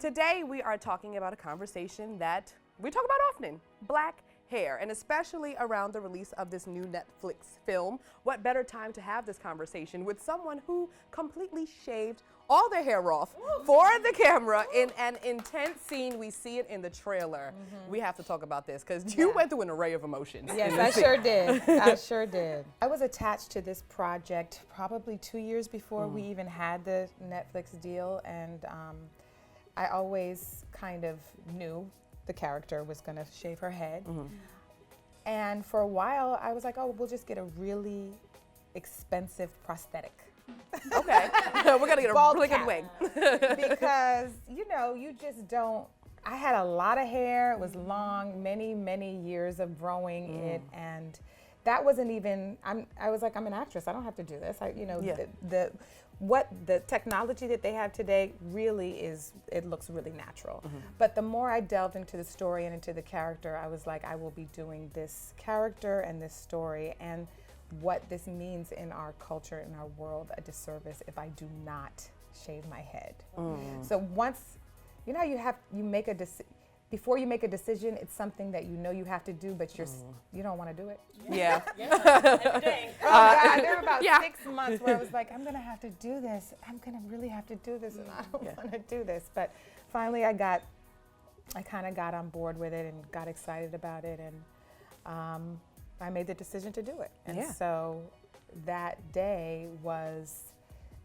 Today we are talking about a conversation that we talk about often, black hair, and especially around the release of this new Netflix film. What better time to have this conversation with someone who completely shaved all their hair off for the camera in an intense scene. We see it in the trailer. We have to talk about this because you went through an array of emotions. Yes, I sure did. I sure did. I was attached to this project probably 2 years before we even had the Netflix deal, and I always kind of knew the character was going to shave her head. And for a while, I was like, oh, we'll just get a really expensive prosthetic. Okay, we're gonna get a really good wig. Because, you know, you just don't, I had a lot of hair, it was long, many, many years of growing it, and that wasn't even, I was like, I'm an actress, I don't have to do this. What the technology that they have today really is, it looks really natural. But the more I delved into the story and into the character, I was like, I will be doing this character and this story and what this means in our culture, in our world, a disservice if I do not shave my head. So once, you know, you make a decision. Before you make a decision, it's something that you know you have to do, but you don't want to do it. Yeah. Every day. Oh God, there were about 6 months where I was like, I'm gonna have to do this. I'm gonna really have to do this, and I don't want to do this. But finally, I kind of got on board with it and got excited about it, and I made the decision to do it. And so that day was,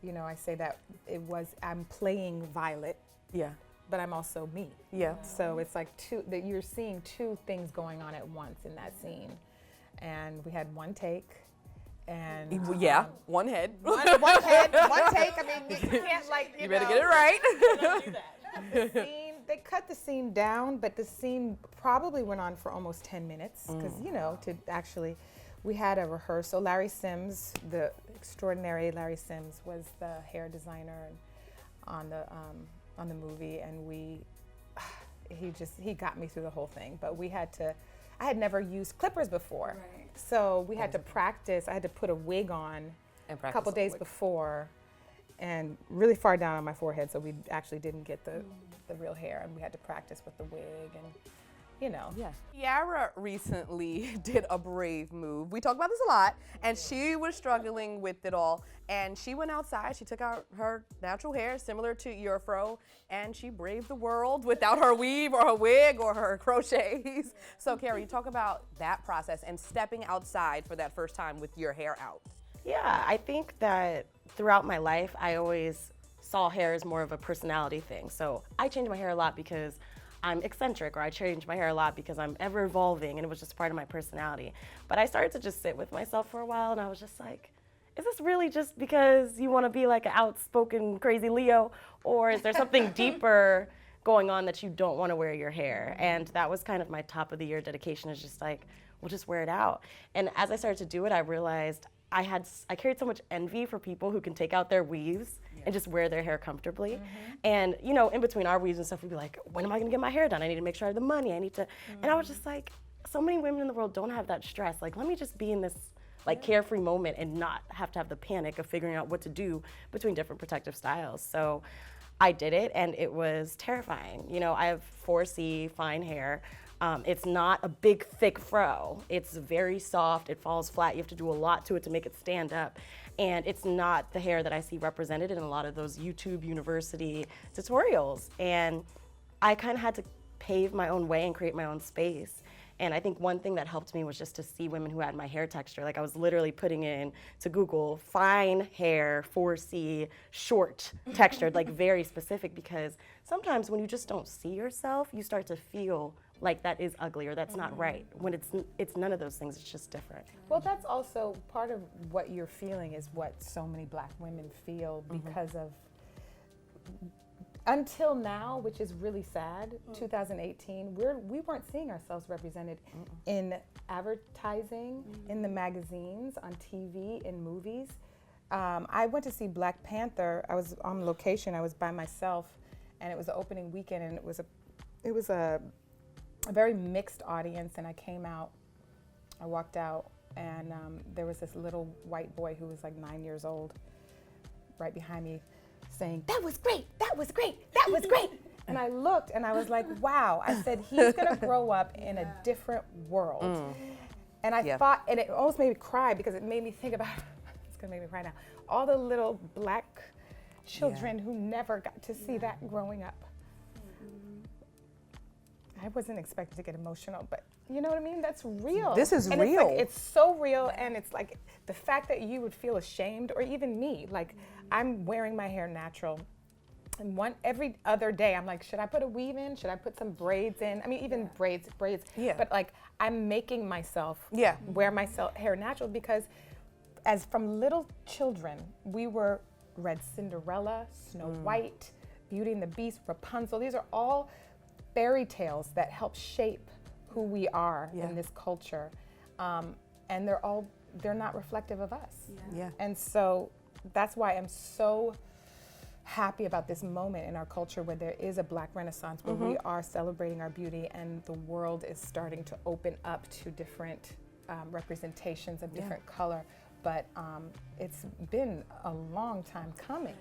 you know, I say that it was, I'm playing Violet. Yeah. But I'm also me. Yeah. So it's like that you're seeing two things going on at once in that scene. And we had one take, and one head. One head, one take. I mean, you can't you better get it right. Don't do that. The scene, they cut the scene down, but the scene probably went on for almost 10 minutes because we had a rehearsal. Larry Sims, the extraordinary Larry Sims, was the hair designer on the movie, and he got me through the whole thing. But I had never used clippers before, so we had to practice. I had to put a wig on a couple days before, and really far down on my forehead, so we actually didn't get the real hair, and we had to practice with the wig, and you know. Yeah. Ciara recently did a brave move. We talk about this a lot, and she was struggling with it all. And she went outside, she took out her natural hair, similar to your fro, and she braved the world without her weave or her wig or her crochets. So Ciara, you talk about that process and stepping outside for that first time with your hair out. Yeah, I think that throughout my life, I always saw hair as more of a personality thing. So I changed my hair a lot because I'm eccentric, or I change my hair a lot because I'm ever evolving, and it was just part of my personality. But I started to just sit with myself for a while, and I was just like, is this really just because you want to be like an outspoken crazy Leo, or is there something deeper going on that you don't want to wear your hair? And that was kind of my top of the year dedication, is just like, we'll just wear it out. And as I started to do it, I realized I carried so much envy for people who can take out their weaves and just wear their hair comfortably. And, you know, in between our weaves and stuff, we'd be like, when am I gonna get my hair done? I need to make sure I have the money, and I was just like, so many women in the world don't have that stress. Like, let me just be in this like carefree moment and not have to have the panic of figuring out what to do between different protective styles. So I did it, and it was terrifying. You know, I have 4C fine hair. It's not a big, thick fro. It's very soft. It falls flat. You have to do a lot to it to make it stand up. And it's not the hair that I see represented in a lot of those YouTube University tutorials. And I kind of had to pave my own way and create my own space. And I think one thing that helped me was just to see women who had my hair texture. Like, I was literally putting in to Google fine hair, 4C, short textured, like very specific, because sometimes when you just don't see yourself, you start to feel like that is ugly or that's not right. When it's none of those things, it's just different. Well, that's also part of what you're feeling is what so many black women feel because of, until now, which is really sad, 2018, we weren't seeing ourselves represented in advertising, in the magazines, on TV, in movies. I went to see Black Panther. I was on location, I was by myself, and it was the opening weekend, and it was a very mixed audience, and I walked out, and there was this little white boy who was like 9 years old right behind me saying, "That was great, that was great, that was great." And I looked and I was like, wow. I said, he's gonna grow up in a different world. And I thought, and it almost made me cry because it made me think about, it's gonna make me cry now, all the little black children who never got to see that growing up. I wasn't expecting to get emotional, but you know what I mean? That's real. This is and real. It's so real, and it's like the fact that you would feel ashamed, or even me, like I'm wearing my hair natural, and every other day I'm like, should I put a weave in? Should I put some braids in? I mean, even braids. Yeah. But like I'm making myself wear my hair natural because, as from little children, we were read Cinderella, Snow White, Beauty and the Beast, Rapunzel. These are all fairy tales that help shape who we are in this culture, and they're not reflective of us. And so that's why I'm so happy about this moment in our culture where there is a Black Renaissance, where we are celebrating our beauty, and the world is starting to open up to different representations of different color. But it's been a long time coming.